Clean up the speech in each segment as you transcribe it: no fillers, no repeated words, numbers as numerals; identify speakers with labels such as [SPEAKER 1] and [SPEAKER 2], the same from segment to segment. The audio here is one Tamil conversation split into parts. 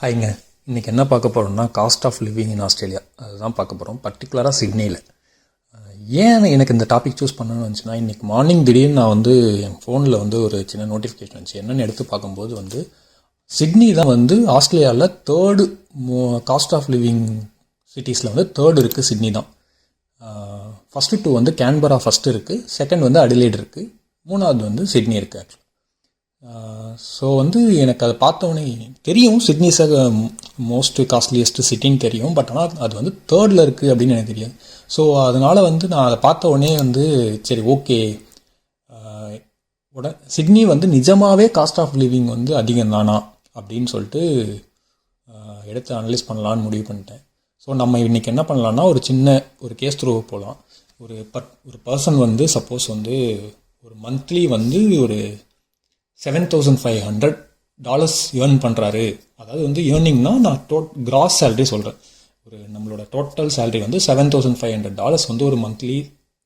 [SPEAKER 1] ஹாய்ங்க. இன்றைக்கி என்ன பார்க்க போகிறோம்னா cost of living in Australia அதுதான் பார்க்க போகிறோம், பர்டிகுலராக சிட்னியில். ஏன் எனக்கு இந்த டாபிக் சூஸ் பண்ணணும்னு வந்துச்சுன்னா, இன்றைக்கி மார்னிங் திடீர்னு நான் என் ஃபோனில் ஒரு சின்ன நோட்டிஃபிகேஷன் வந்துச்சு. என்னென்னு எடுத்து பார்க்கும்போது சிட்னி தான் ஆஸ்திரேலியாவில் தேர்டு காஸ்ட் ஆஃப் லிவிங் சிட்டிஸில் தேர்டு இருக்குது. சிட்னி தான். ஃபஸ்ட்டு டூ கேன்பரா ஃபஸ்ட்டு இருக்குது, செகண்ட் அடிலைட் இருக்குது, மூணாவது சிட்னி இருக்குது ஆக்சுவலி. ஸோ எனக்கு அதை பார்த்தோன்னே தெரியும் சிட்னி இஸ் மோஸ்ட் காஸ்ட்லியஸ்ட் சிட்டின்னு தெரியும். பட் ஆனால் அது தேர்டில் இருக்குது அப்படின்னு எனக்கு தெரியாது. ஸோ அதனால் நான் அதை பார்த்த உடனே சரி ஓகே, சிட்னி நிஜமாகவே காஸ்ட் ஆஃப் லிவிங் அதிகம் தானா அப்படின்னு சொல்லிட்டு எடுத்து அனலைஸ் பண்ணலான்னு முடிவு பண்ணிட்டேன். ஸோ நம்ம இன்றைக்கி என்ன பண்ணலான்னா, ஒரு கேஸ் த்ரூ போகலாம். ஒரு பர்சன் சப்போஸ் ஒரு மந்த்லி ஒரு $7,500 ஏர்ன் பண்ணுறாரு. அதாவது ஏர்னிங்னா நான் கிராஸ் சேலரி சொல்கிறேன். நம்மளோட டோட்டல் சேலரி $7,500 ஒரு மந்த்லி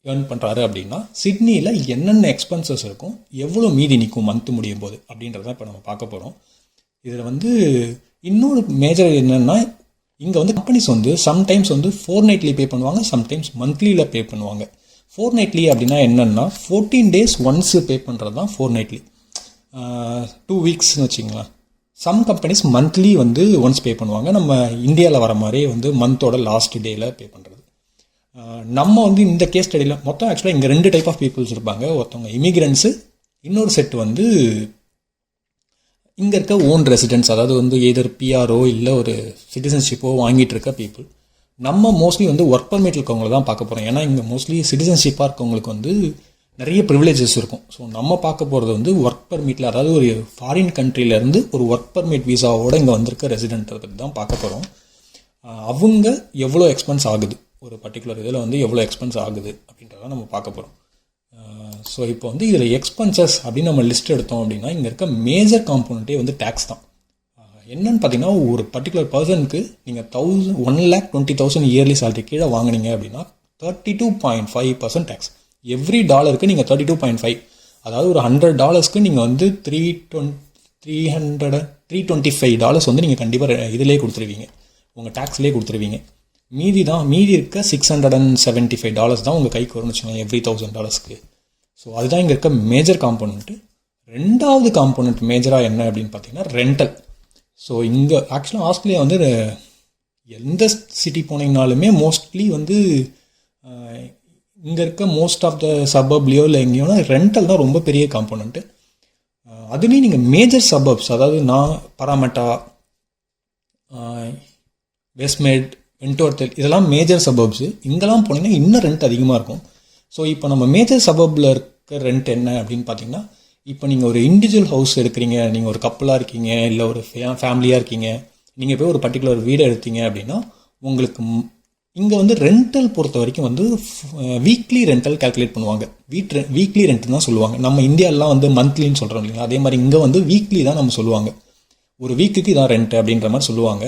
[SPEAKER 1] ஏர்ன் பண்ணுறாரு அப்படின்னா, சிட்னியில் என்னென்ன எக்ஸ்பென்சஸ் இருக்கும், எவ்வளோ மீதி நிற்கும் மந்த்து முடியும் போது அப்படின்றத இப்போ நம்ம பார்க்க போகிறோம். இதில் இன்னொரு மேஜர் என்னென்னா, இங்கே கம்பெனிஸ் சம்டைம்ஸ் ஃபோர்நைட்லி பே பண்ணுவாங்க, சம்டைம்ஸ் மந்த்லியில் பே பண்ணுவாங்க. ஃபோர்நைட்லி அப்படின்னா என்னென்னா 14 days ஒன்ஸ் பே பண்ணுறது தான் ஃபோர்நைட்லி. 2 weeksன்னு வச்சிங்களேன். Some companies monthly once pay பண்ணுவாங்க. நம்ம இந்தியாவில் வர மாதிரி மந்தோட லாஸ்ட் டேயில் பே பண்ணுறது. நம்ம இந்த கேஸ் ஸ்டடியில் மொத்தம் ஆக்சுவலாக இங்கே 2 டைப் ஆஃப் பீப்புள்ஸ் இருப்பாங்க. ஒருத்தவங்க இமிக்ரெண்ட்ஸு, இன்னொரு செட் இங்கே இருக்க ஓன் ரெசிடென்ட்ஸ், அதாவது எதர் பிஆர்ஓ இல்லை ஒரு சிட்டிசன்ஷிப்போ வாங்கிட்டு இருக்க பீப்புள். நம்ம மோஸ்ட்லி ஒர்க் பர்மிட் இருக்கவங்கள தான் பார்க்க போகிறோம். ஏன்னா இங்கே மோஸ்ட்லி சிட்டிசன்ஷிப்பாக இருக்கவங்களுக்கு நிறைய ப்ரிவிலேஜஸ் இருக்கும். ஸோ நம்ம பார்க்க போகிறது ஒர்க் பர்மிட்டில், அதாவது ஒரு ஃபாரின் கண்ட்ரிலேருந்து ஒரு ஒர்க் பர்மிட் வீசாவோட இங்கே வந்திருக்க ரெசிடென்ட் பற்றி தான் பார்க்க போகிறோம். அவங்க எவ்வளோ எக்ஸ்பென்ஸ் ஆகுது, ஒரு பர்டிகுலர் இதில் எவ்வளோ எக்ஸ்பென்ஸ் ஆகுது அப்படின்றத நம்ம பார்க்க போகிறோம். ஸோ இப்போ இதில் எக்ஸ்பென்சஸ் அப்படின்னு நம்ம லிஸ்ட் எடுத்தோம் அப்படின்னா, இங்கே இருக்க மேஜர் காம்போனண்ட்டே டேக்ஸ் தான். என்னன்னு பார்த்தீங்கன்னா, ஒரு பர்டிகுலர் பர்சனுக்கு நீங்கள் 1,20,000 இயர்லி சேலரி கீழே வாங்கினீங்க அப்படின்னா 32.5% டேக்ஸ். எவ்ரி டாலருக்கு நீங்கள் 32.5, அதாவது ஒரு $100 நீங்கள் $325 நீங்கள் கண்டிப்பாக இதிலே கொடுத்துருவீங்க, உங்கள் டேக்ஸ்லேயே கொடுத்துருவீங்க. மீதி இருக்க $675 தான் உங்கள் கைக்கு வரும்னு வச்சுக்கோங்க எவ்ரி $1,000. ஸோ அதுதான் இங்கே இருக்க மேஜர் காம்போனண்ட்டு. ரெண்டாவது காம்போனண்ட் மேஜராக என்ன அப்படின்னு பார்த்தீங்கன்னா ரெண்டல். ஸோ இங்கே ஆக்சுவலாக ஆஸ்திரேலியா எந்த சிட்டி போனீங்கனாலுமே மோஸ்ட்லி இங்கே இருக்க மோஸ்ட் ஆஃப் த சபப்லேயோ இல்லை எங்கேயோனா ரெண்டல் தான் ரொம்ப பெரிய காம்போனண்ட்டு. அதுலேயும் நீங்கள் மேஜர் சபப்ஸ், அதாவது பராமட்டா, வெஸ்ட்மேட், வென்டோர்த்தல், இதெல்லாம் மேஜர் சபப்ஸு. இங்கெல்லாம் போனீங்கன்னா இன்னும் ரெண்ட் அதிகமாக இருக்கும். ஸோ இப்போ நம்ம மேஜர் சபப்பில் இருக்க ரெண்ட் என்ன அப்படின்னு பார்த்தீங்கன்னா, இப்போ நீங்கள் ஒரு இண்டிவிஜுவல் ஹவுஸ் எடுக்கிறீங்க, நீங்கள் ஒரு கப்பலாக இருக்கீங்க இல்லை ஒரு ஃபேமிலியாக இருக்கீங்க, நீங்கள் போய் ஒரு பர்டிகுலர் வீடு எடுத்தீங்க அப்படின்னா, உங்களுக்கு இங்கே ரெண்டல் பொறுத்த வரைக்கும் வீக்லி ரெண்டல் கால்குலேட் பண்ணுவாங்க. வீக்லி ரெண்ட் தான் சொல்லுவாங்க. நம்ம இந்தியாவிலாம் மந்த்லின்னு சொல்கிறோம் இல்லைங்களா, அதே மாதிரி இங்கே வீக்லி தான் நம்ம சொல்லுவாங்க. ஒரு வீக்குக்கு இதான் ரெண்ட் அப்படின்ற மாதிரி சொல்லுவாங்க.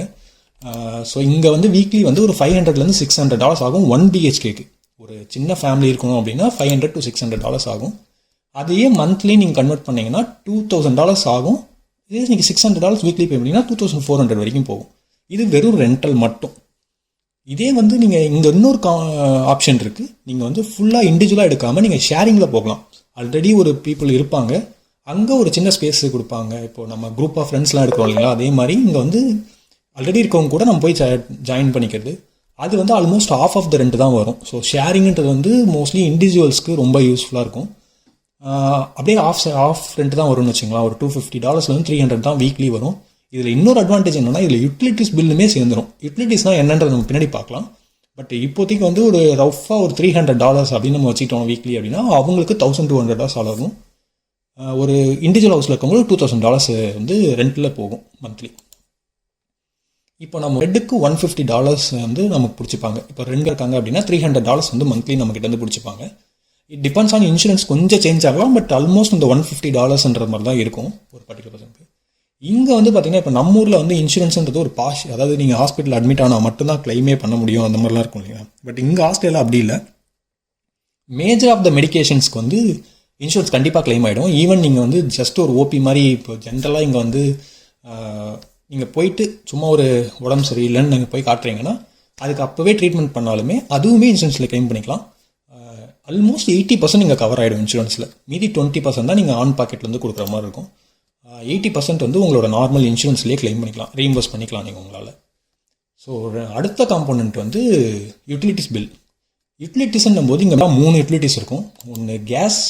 [SPEAKER 1] ஸோ இங்கே வீக்லி ஒரு $500 to $600 ஆகும் 1 BHKக்கு. ஒரு சின்ன ஃபேமிலி இருக்கணும் அப்படின்னா $500 to $600 ஆகும். அதையே மந்த்லி நீங்கள் கன்வெர்ட் பண்ணிங்கன்னா $2,000 ஆகும். இதே நீங்கள் $600 வீக்லி பே பண்ணிங்கன்னா 2,400 வரைக்கும் போகும். இது வெறும் ரெண்டல் மட்டும். இதே நீங்கள் இங்கே இன்னொரு ஆப்ஷன் இருக்குது. நீங்கள் ஃபுல்லாக இண்டிவிஜுவலாக எடுக்காமல் நீங்கள் ஷேரிங்கில் போகலாம். ஆல்ரெடி ஒரு பீப்புள் இருப்பாங்க, அங்கே ஒரு சின்ன ஸ்பேஸ் கொடுப்பாங்க. இப்போது நம்ம குரூப் ஆஃப் ஃப்ரெண்ட்ஸ்லாம் எடுக்கிறோம் இல்லைங்களா, அதே மாதிரி இங்கே ஆல்ரெடி இருக்கவங்க கூட நம்ம போய் ஜாயின் பண்ணிக்கிறது. அது almost half of the rent தான் வரும். ஸோ ஷேரிங்ன்றது மோஸ்ட்லி இண்டிவிஜுவல்ஸ்க்கு ரொம்ப யூஸ்ஃபுல்லாக இருக்கும். அப்படியே ஆஃப் ரெண்ட் தான் வரும்னு வச்சுங்களா, ஒரு $250 $300 தான் வீக்லி வரும். இதில் இன்னொரு அட்வான்டேஜ் என்னென்னா, இதில் யூட்டிலிட்டிஸ் பில்லுமே சேர்ந்துடும். யூட்டிலிட்டிஸ்னால் என்னன்றது நம்ம பின்னாடி பார்க்கலாம். பட் இப்போதைக்கு ஒரு ரஃபாக ஒரு $300 அப்படின்னு நம்ம வச்சுக்கிட்டோம் வீக்லி அப்படின்னா, அவங்களுக்கு $1,200 ஆகும். ஒரு இண்டிவிஜுவல் ஹவுஸில் இருக்கவங்களுக்கு $2,000 ரெண்டில் போகும் மந்த்லி. இப்போ நம்ம ரெட்டுக்கு $150 நமக்கு பிடிச்சிப்பாங்க. இப்போ ரெண்டு இருக்காங்க அப்படின்னா $300 மந்த்லி நம்மக்கிட்ட பிடிச்சிப்பாங்க. இட் டிபெண்ட்ஸ் ஆன் இன்சூரன்ஸ், கொஞ்சம் சேஞ்ச் ஆகலாம். பட் ஆல்மோஸ்ட் இந்த $150 மாதிரி தான் இருக்கும் ஒரு பர்டிகுலர் பர்சனுக்கு. இங்கே பார்த்தீங்கன்னா, இப்போ நம்ம ஊரில் இன்சூரன்ஸ்ன்றது ஒரு அதாவது நீங்கள் ஹாஸ்பிட்டல் அட்மிட் ஆனால் மட்டும்தான் கிளைமே பண்ண முடியும், அந்த மாதிரிலாம் இருக்கும் இல்லையா. பட் இங்கே ஆஸ்திரேலியா அப்படி இல்லை. மேஜர் ஆஃப் த மெடிக்கேஷன்ஸ்க்கு இன்சூரன்ஸ் கண்டிப்பாக கிளைம் ஆகிடும். ஈவன் நீங்கள் ஜஸ்ட் ஒரு ஓபி மாதிரி இப்போ ஜென்ரலாக இங்கே நீங்கள் போயிட்டு சும்மா ஒரு உடம்பு சரியில்லைன்னு நீங்கள் போய் காட்டுறீங்கன்னா அதுக்கு அப்போவே ட்ரீட்மெண்ட் பண்ணாலுமே அதுவுமே இன்சூரன்ஸில் கிளைம் பண்ணிக்கலாம். ஆல்மோஸ்ட் 80% நீங்கள் கவர் ஆகிடும் இன்சூரன்ஸில். மீதி 20% தான் நீங்கள் ஆன் பாக்கெட்லேருந்து கொடுக்குற மாதிரி இருக்கும். 80% வந்து உங்களோட நார்மல் இன்சூரன்ஸ்லேயே கிளைம் பண்ணிக்கலாம், ரீஇம்பர்ஸ் பண்ணிக்கலாம் நீங்கள் உங்களால். ஸோ அடுத்த காம்போனன்ட் வந்து யூட்டிலிட்டிஸ் பில். யூட்டிலிட்டிஸ்ன்னும் போது இங்கே 3 யூட்டிலிட்டிஸ் இருக்கும். ஒன்று கேஸ்,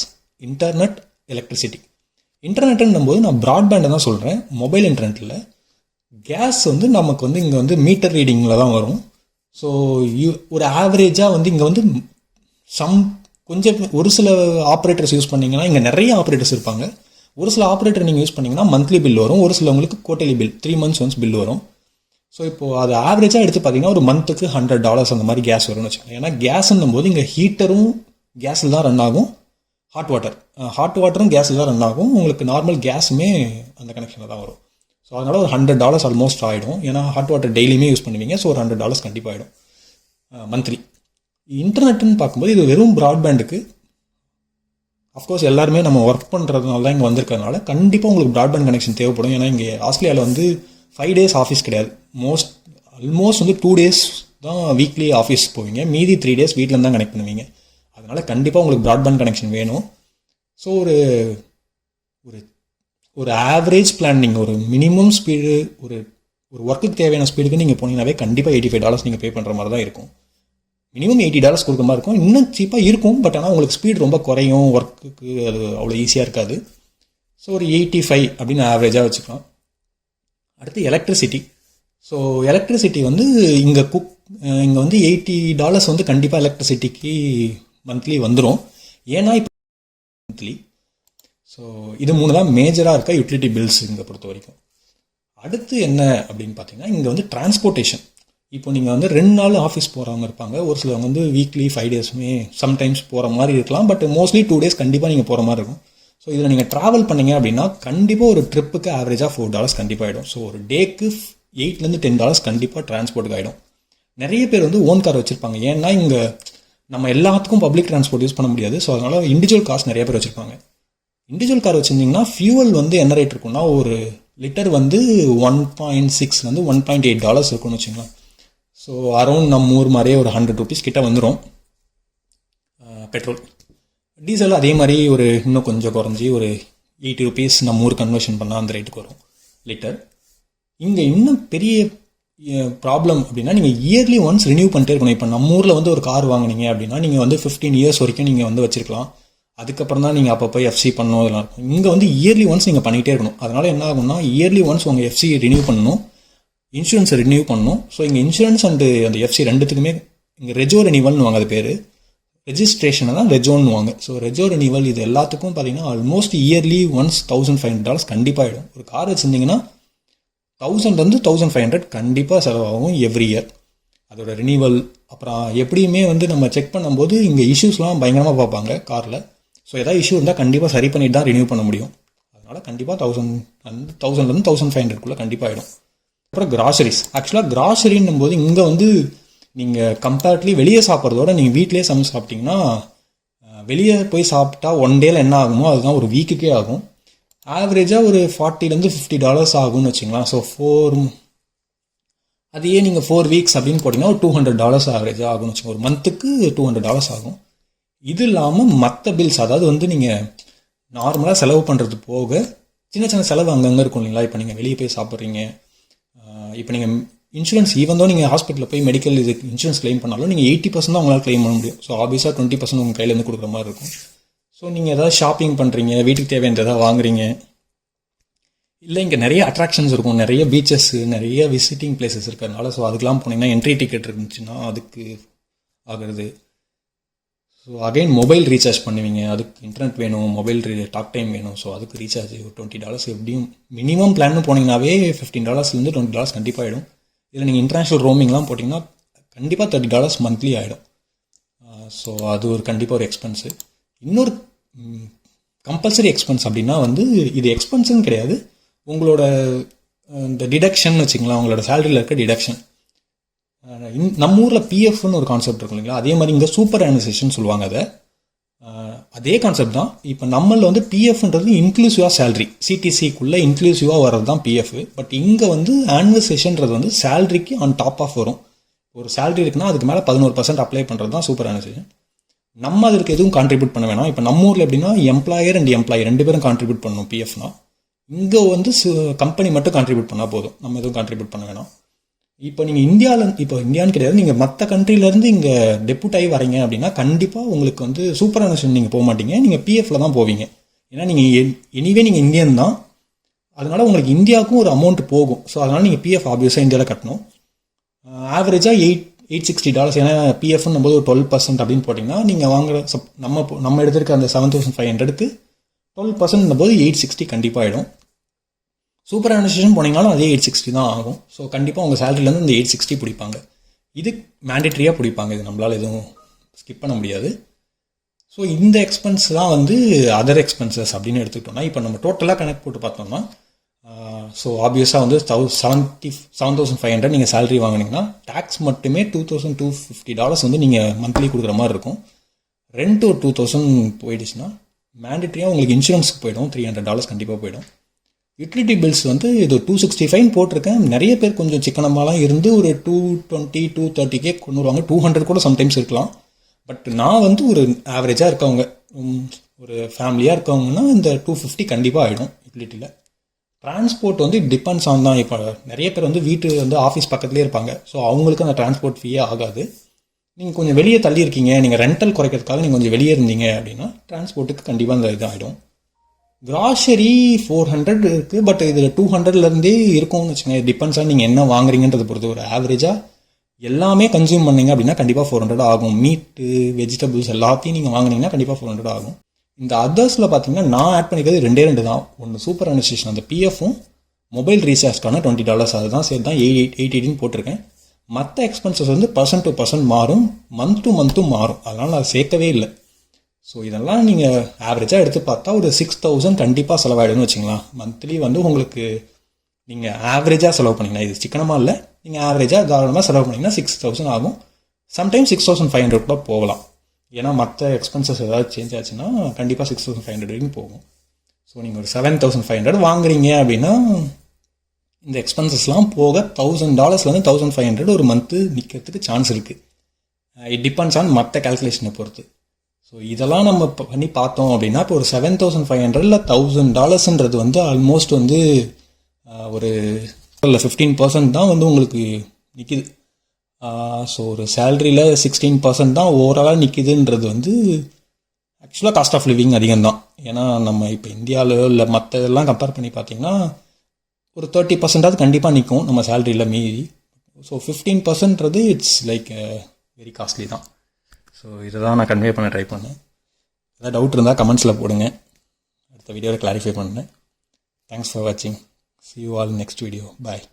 [SPEAKER 1] இன்டர்நெட், எலக்ட்ரிசிட்டி. இன்டர்நெட்டுன்னும் போது நான் ப்ராட்பேண்டை தான் சொல்கிறேன், மொபைல் இன்டர்நெட்டில். கேஸ் வந்து நமக்கு வந்து இங்கே வந்து மீட்டர் ரீடிங்கில் தான் வரும். ஸோ ஒரு ஆவரேஜாக வந்து இங்கே வந்து கொஞ்சம் ஒரு சில ஆப்ரேட்டர்ஸ் யூஸ் பண்ணிங்கன்னா, இங்கே நிறைய ஆப்ரேட்டர்ஸ் இருப்பாங்க. ஒரு சில ஆப்ரேட்டர் நீங்கள் யூஸ் பண்ணிங்கன்னா மந்த்லி பில் வரும், ஒரு சிலவங்களுக்கு quarterly bill 3 months once bill வரும். ஸோ இப்போது அது ஆவரேஜாக எடுத்து பார்த்தீங்கன்னா ஒரு மந்த்துக்கு $100 அந்த மாதிரி கேஸ் வரும்னு வச்சுக்கோங்க. ஏன்னா கேஸ்ன்னும் போது இங்கே ஹீட்டரும் கேஸில் தான் ரன் ஆகும், ஹாட் வாட்டரும் கேஸில் தான் ரன் ஆகும். உங்களுக்கு நார்மல் கேஸுமே அந்த கனெக்ஷனில் தான் வரும். ஸோ அதனால் ஒரு $100 ஆல்மோஸ்ட் ஆகிடும். ஏன்னா ஹாட் வாட்டர் டெய்லியுமே யூஸ் பண்ணுவீங்க. ஸோ ஒரு $100 கண்டிப்பாக ஆகிடும் மந்த்லி. இன்டர்நெட்டுன்னு பார்க்கும்போது இது வெறும் ப்ராட்பேண்டுக்கு. அஃப்கோர்ஸ் எல்லாருமே நம்ம ஒர்க் பண்ணுறதுனால தான் இங்கே வந்திருக்கிறதுனால கண்டிப்பாக உங்களுக்கு ப்ராட்பேண்ட் கனெக்ஷன் தேவைப்படும். ஏன்னா இங்கே ஆஸ்திரேலியாவில் வந்து 5 days ஆஃபீஸ் கிடையாது. ஆல்மோஸ்ட் வந்து 2 days தான் வீக்லி ஆஃபீஸ் போவீங்க, மீதி 3 days வீட்டில் தான் கனெக்ட் பண்ணுவீங்க. அதனால் கண்டிப்பாக உங்களுக்கு ப்ராட்பேண்ட் கனெக்ஷன் வேணும். ஸோ ஒரு ஒரு ஆவரேஜ் பிளான், நீங்கள் ஒரு மினிமம் ஸ்பீடு, ஒரு ஒர்க்குக்கு தேவையான ஸ்பீடுக்கு நீங்கள் போனீங்கன்னாவே கண்டிப்பாக $85 நீங்கள் பே பண்ணுற மாதிரி தான் இருக்கும். மினிமம் $80 கொடுக்குற மாதிரி இருக்கும். இன்னும் சீப்பாக இருக்கும், பட் ஆனால் உங்களுக்கு ஸ்பீட் ரொம்ப குறையும், ஒர்க்குக்கு அது அவ்வளோ ஈஸியாக இருக்காது. ஸோ ஒரு 85 அப்படின்னு ஆவரேஜாக வச்சுக்கலாம். அடுத்து எலக்ட்ரிசிட்டி. ஸோ எலக்ட்ரிசிட்டி வந்து இங்கே வந்து $80 வந்து கண்டிப்பாக எலக்ட்ரிசிட்டிக்கு மந்த்லி வந்துடும். ஏன்னா இப்போ மந்த்லி. ஸோ இது 3 தான் மேஜராக இருக்க யூட்டிலிட்டி பில்ஸ் இங்கே பொறுத்த வரைக்கும். அடுத்து என்ன அப்படின்னு பார்த்தீங்கன்னா, இங்கே வந்து டிரான்ஸ்போர்ட்டேஷன். இப்போ நீங்கள் வந்து 2 நாள் ஆஃபீஸ் போகிறவங்க இருப்பாங்க, ஒரு சிலவங்க வந்து வீக்லி 5 daysமே சம்டைம்ஸ் போகிற மாதிரி இருக்கலாம். பட் மோஸ்ட்லி 2 days கண்டிப்பாக நீங்கள் போகிற மாதிரி இருக்கும். ஸோ இதில் நீங்கள் ட்ராவல் பண்ணிங்க அப்படின்னா கண்டிப்பாக ஒரு ட்ரிப்புக்கு ஆவரேஜாக $4 கண்டிப்பாக ஆகிடும். ஸோ ஒரு டேக்கு $8 to $10 கண்டிப்பாக டிரான்ஸ்போர்ட்டுக்கு ஆகிடும். நிறைய பேர் வந்து ஓன் கார் வச்சுருப்பாங்க. ஏன்னா இங்கே நம்ம எல்லாத்துக்கும் பப்ளிக் டிரான்ஸ்போர்ட் யூஸ் பண்ண முடியாது. ஸோ அதனால் இண்டிவிஜுவல் கார்ஸ் நிறைய பேர் வச்சுருப்பாங்க. இண்டிவிஜுவல் கார் வச்சுருந்தீங்கன்னா ஃபியூவல் வந்து என்ன ரேட் இருக்குன்னா, ஒரு லிட்டர் வந்து 1.6 $1.8 இருக்குன்னு வச்சுக்கலாம். ஸோ அரௌண்ட் நம்ம ஊர் மாதிரியே ஒரு $100 கிட்ட வந்துடும் பெட்ரோல். டீசல் அதே மாதிரி ஒரு இன்னும் கொஞ்சம் குறைஞ்சி ஒரு $80 நம்ம ஊர் கன்வர்ஷன் பண்ணால் அந்த ரேட்டுக்கு வரும் லிட்டர். இங்கே இன்னும் பெரிய ப்ராப்ளம் அப்படின்னா, நீங்கள் இயர்லி ஒன்ஸ் ரினியூ பண்ணிட்டே இருக்கணும். இப்போ நம்ம ஊரில் வந்து ஒரு கார் வாங்கினீங்க அப்படின்னா நீங்கள் வந்து 15 years வரைக்கும் நீங்கள் வந்து வச்சிருக்கலாம். அதுக்கப்புறம் தான் நீங்கள் அப்போ போய் எஃப்சி பண்ணணும், இதெல்லாம் இருக்கும். இங்கே வந்து இயர்லி ஒன்ஸ் நீங்கள் பண்ணிகிட்டே இருக்கணும். அதனால் என்ன ஆகும்னா, இயர்லி ஒன்ஸ் உங்கள் எஃப்சி ரினியூ பண்ணணும், இன்சூரன்ஸை ரினியூ பண்ணணும். ஸோ இங்கே இன்சூரன்ஸ் அண்டு அந்த எஃப்சி ரெண்டுத்துக்குமே இங்கே ரெஜோ ரெனிவல்னு வாங்க, அது பேர் ரெஜிஸ்ட்ரேஷனை தான் ரெஜோன்னு வாங்க. ஸோ ரெஜோ ரெனிவல் இது எல்லாத்துக்கும் பார்த்தீங்கன்னா ஆல்மோஸ்ட் இயர்லி ஒன்ஸ் $1,500 கண்டிப்பாக ஆகிடும். ஒரு கார் வச்சுருந்தீங்கன்னா 1000 to 1500 கண்டிப்பாக செலவாகும் எவ்ரி இயர். அதோட ரினிவல் அப்புறம் எப்படியுமே வந்து நம்ம செக் பண்ணும்போது இங்கே இஷ்யூஸ்லாம் பயங்கரமாக பார்ப்பாங்க காரில். ஸோ எதாவது இஷ்யூ இருந்தால் கண்டிப்பாக சரி பண்ணிட்டு தான் ரினியூ பண்ண முடியும். அதனால் கண்டிப்பாக 1000 to 1500 கண்டிப்பாக ஆகிடும். அப்புறம் கிராசரிஸ். ஆக்சுவலாக கிராசரின்னும் போது இங்கே வந்து நீங்கள் கம்பேர்ட்லி வெளியே சாப்பிட்றதோட நீங்கள் வீட்டிலே சமைச்சு சாப்பிட்டிங்கன்னா, வெளியே போய் சாப்பிட்டா 1 day என்ன ஆகுமோ அதுதான் ஒரு வீக்குக்கே ஆகும். ஆவரேஜாக ஒரு $40 to $50 ஆகும்னு வச்சுங்களேன். ஸோ அதையே நீங்கள் 4 weeks அப்படின்னு போட்டிங்கன்னா ஒரு $200 ஆவரேஜாக ஆகும்னு வச்சுக்கோங்க. ஒரு மந்த்துக்கு $200 ஆகும். இது இல்லாமல் மற்ற பில்ஸ், அதாவது வந்து நீங்கள் நார்மலாக செலவு பண்ணுறது போக சின்ன சின்ன செலவு அங்கங்கே இருக்கும் இல்லைங்களா. இப்போ நீங்கள் வெளியே போய் சாப்பிட்றீங்க, இப்போ நீங்கள் இன்சூரன்ஸ் ஈவன் நீங்கள் ஹாஸ்பிட்டலில் போய் மெடிக்கல் இதுக்கு இன்சூரன்ஸ் கிளைம் பண்ணாலும் நீங்கள் 80% தான் உங்களால் கிளைம் பண்ண முடியும். ஸோ ஆப்வியஸாக 20% உங்கள் கையிலேருந்து கொடுக்குற மாதிரி இருக்கும். ஸோ நீங்கள் எதாவது ஷாப்பிங் பண்ணுறீங்க, வீட்டுக்கு தேவையான எதாவது வாங்குறீங்க, இல்லை இங்கே நிறைய அட்ராக்ஷன்ஸ் இருக்கும், நிறைய பீச்சஸ், நிறைய விசிட்டிங் பிளேசஸ் இருக்கிறதுனால. ஸோ அதுக்கெலாம் போனீங்கன்னா என்ட்ரி டிக்கெட் இருந்துச்சுன்னா அதுக்கு ஆகிறது. ஸோ அகைன் மொபைல் ரீசார்ஜ் பண்ணுவீங்க, அதுக்கு இன்டர்நெட் வேணும், மொபைல் டாக் டைம் வேணும். ஸோ அதுக்கு ரீசார்ஜ் ஒரு $20 எப்படியும் மினிமம் பிளான்னு போனீங்கன்னாவே $15 to $20 கண்டிப்பாக ஆகிடும். இதில் நீங்கள் இன்டர்நேஷ்னல் ரோமிங்லாம் போட்டிங்கன்னா கண்டிப்பாக $30 மந்த்லி ஆகிடும். ஸோ அது ஒரு கண்டிப்பாக ஒரு எக்ஸ்பென்ஸு. இன்னொரு கம்பல்சரி எக்ஸ்பென்ஸ் அப்படின்னா வந்து இது எக்ஸ்பென்ஸுன்னு கிடையாது, உங்களோட இந்த டிடக்ஷன் வச்சுக்கலாம், உங்களோட சேலரியில் இருக்க டிடக்ஷன். நம்ம ஊரில் பிஎஃப்னு ஒரு கான்செப்ட் இருக்கும் இல்லைங்களா, அதே மாதிரி இங்கே சூப்பர் அனுசேஷன் சொல்லுவாங்க. அதை அதே கான்செப்ட் தான். இப்போ நம்மளில் வந்து பிஎஃப்ன்றது இன்க்ளூசிவாக சேலரி, சிடிசிக்குள்ளே இன்க்ளூசிவாக வர்றது தான் பிஎஃப். பட் இங்கே வந்து ஆனுவசேஷன்றது வந்து சேலரிக்கு ஆன் டாப் ஆஃப் வரும். ஒரு சேலரி இருக்குன்னா அதுக்கு மேலே 11% அப்ளை பண்ணுறது தான் சூப்பர் ஆனுவசேஷன். நம்ம அதுக்கு எதுவும் கான்ட்ரிபியூட் பண்ண வேணாம். இப்போ நம்ம ஊரில் எப்படின்னா எம்ப்ளாயர் அண்ட் எம்ப்ளாயி 2 பேரும் கான்ட்ரிபியூட் பண்ணணும் பிஎஃப்னா. இங்கே வந்து கம்பெனி மட்டும் கான்ட்ரிபியூட் பண்ணால் போதும், நம்ம எதுவும் கான்ட்ரிபியூட் பண்ண வேணாம். இப்போ நீங்கள் இந்தியான்னு கிடையாது, நீங்கள் மற்ற கண்ட்ரிலேருந்து இங்கே டெப்யூட் ஆகி வரீங்க அப்படின்னா கண்டிப்பாக உங்களுக்கு வந்து சூப்பர் அனுஷன் நீங்கள் போக மாட்டீங்க, நீங்கள் பிஎஃப்ல தான் போவீங்க. ஏன்னா நீங்கள் எனிவே நீங்கள் இந்தியன் தான், அதனால உங்களுக்கு இந்தியாவுக்கும் ஒரு அமௌண்ட் போகும். ஸோ அதனால் நீங்கள் பிஎஃப் ஆப்வியஸாக இந்தியாவில் கட்டணும். ஆவரேஜாக $860. ஏன்னா பிஎஃப்னும் போது ஒரு 12% அப்படின்னு போட்டிங்கன்னா நீங்கள் வாங்குற நம்ம எடுத்திருக்க அந்த 7500க்கு 12% போது 860 கண்டிப்பாக ஆகிடும். சூப்பர் அனுஷன் போனீங்கனாலும் அதே 860 தான் ஆகும். ஸோ கண்டிப்பாக உங்கள் சேலரிலேருந்து இந்த 860 பிடிப்பாங்க. இது மேண்டேட்ரியாக பிடிப்பாங்க, இது நம்மளால் எதுவும் ஸ்கிப் பண்ண முடியாது. ஸோ இந்த எக்ஸ்பென்ஸ் தான் வந்து அதர் எக்ஸ்பென்சஸ் அப்படின்னு எடுத்துக்கிட்டோம்னா, இப்போ நம்ம டோட்டலாக கணக்கு போட்டு பார்த்தோம்னா, ஸோ ஆப்வியஸாக வந்து $7,500 நீங்கள் சேலரி வாங்கினீங்கன்னா டேக்ஸ் மட்டுமே $2,250 வந்து நீங்கள் மந்த்லி கொடுக்குற மாதிரி இருக்கும். ரெண்ட் ஒரு 2000 போயிடுச்சுன்னா மேண்டேட்ரியாக உங்களுக்கு இன்சூரன்ஸுக்கு போயிடும், $300 கண்டிப்பாக போயிடும். யூட்டிலிட்டி பில்ஸ் வந்து இது 265 போட்டிருக்கேன். நிறைய பேர் கொஞ்சம் சிக்கனமாலாம் இருந்து ஒரு 220 230 கொண்டு வருவாங்க, 200 கூட சம்டைம்ஸ் இருக்கலாம். பட் நான் வந்து ஒரு ஆவரேஜாக இருக்கவங்க, ஒரு ஃபேமிலியாக இருக்கவங்கன்னா இந்த 250 கண்டிப்பாக ஆகிடும் யூட்டிலிட்டியில். டிரான்ஸ்போர்ட் வந்து டிபெண்ட்ஸ் ஆன் தான். இப்போ நிறைய பேர் வந்து வீட்டு வந்து ஆஃபீஸ் பக்கத்துலேயே இருப்பாங்க, ஸோ அவங்களுக்கு அந்த டிரான்ஸ்போர்ட் ஃபீயே ஆகாது. நீங்கள் கொஞ்சம் வெளியே தள்ளி இருக்கீங்க, நீங்கள் ரெண்டல் குறைக்கிறதுக்காக நீங்கள் கொஞ்சம் வெளியே இருந்தீங்க அப்படின்னா டிரான்ஸ்போர்ட்டுக்கு கண்டிப்பாக அந்த இது ஆகிடும். கிராசரி 400 இருக்குது, பட் இதில் 200லேருந்தே இருக்கும்னு வச்சுங்க. டிபெண்ட்ஸ் ஆன் நீங்கள் என்ன வாங்குறீங்கன்றதை பொறுத்து. ஒரு ஆவரேஜாக எல்லாமே கன்சியூம் பண்ணீங்க அப்படின்னா கண்டிப்பாக 400 ஆகும். மீட்டு, வெஜிடபிள்ஸ் எல்லாத்தையும் நீங்கள் வாங்கினீங்கன்னா கண்டிப்பாக 400 ஆகும். இந்த அதர்ஸில் பார்த்தீங்கன்னா நான் ஆட் பண்ணிக்கிறது 2 தான். ஒன்று சூப்பர் அனுஷன், அந்த பிஎஃப்பும் மொபைல் ரீசார்ஜ்க்கான $20 அதுதான் சேர்த்து தான் 880 போட்டிருக்கேன். மற்ற எக்ஸ்பென்சஸ் வந்து % to % மாறும், மந்த் டு மந்த்தும் மாறும், அதனால் நான் சேர்க்கவே இல்லை. ஸோ இதெல்லாம் நீங்கள் ஆவரேஜாக எடுத்து பார்த்தா ஒரு 6000 கண்டிப்பாக செலவாயிடும்னு வச்சுங்களேன். மந்த்லி வந்து உங்களுக்கு நீங்கள் ஆவரேஜாக செலவு பண்ணிங்கன்னா, இது சிக்கனமாக இல்லை, நீங்கள் ஆவரேஜாக தாராளமாக செலவு பண்ணிங்கன்னா 6000 ஆகும். சம்டைம்ஸ் 6500 கூட போகலாம். ஏன்னா மற்ற எக்ஸ்பென்சஸ் ஏதாவது சேஞ்ச் ஆச்சுன்னா கண்டிப்பாக 6500 வரைக்கும் போகும். ஸோ நீங்கள் ஒரு 7500 வாங்குறீங்க அப்படின்னா இந்த எக்ஸ்பென்சஸ்லாம் போக $1000 $1500 ஒரு மந்த்து நிற்கிறதுக்கு சான்ஸ் இருக்குது. இட் டிபெண்ட்ஸ் ஆன் மற்ற கேல்குலேஷனை பொறுத்து. ஸோ இதெல்லாம் நம்ம பண்ணி பார்த்தோம் அப்படின்னா இப்போ ஒரு 7500 இல்லை $1000 வந்து ஆல்மோஸ்ட் வந்து ஒரு 15% தான் வந்து உங்களுக்கு நிற்கிது. ஸோ ஒரு சேலரியில் 16% தான் ஓவராலாக நிற்கிதுன்றது வந்து ஆக்சுவலாக காஸ்ட் ஆஃப் லிவிங் அதிகம்தான். ஏன்னா நம்ம இப்போ இந்தியாவில் இல்லை மற்ற இதெல்லாம் கம்பேர் பண்ணி பார்த்தீங்கன்னா ஒரு 30% கண்டிப்பாக நிற்கும் நம்ம சேலரியில் மீதி. So 15% it's like very costly தான். ஸோ இதை தான் நான் கன்வே பண்ண ட்ரை பண்ணேன். ஏதாவது டவுட் இருந்தால் கமெண்ட்ஸில் போடுங்க, அடுத்த வீடியோவில் கிளாரிஃபை பண்ணேன். தேங்க்ஸ் ஃபார் வாட்சிங். See you all next video. Bye.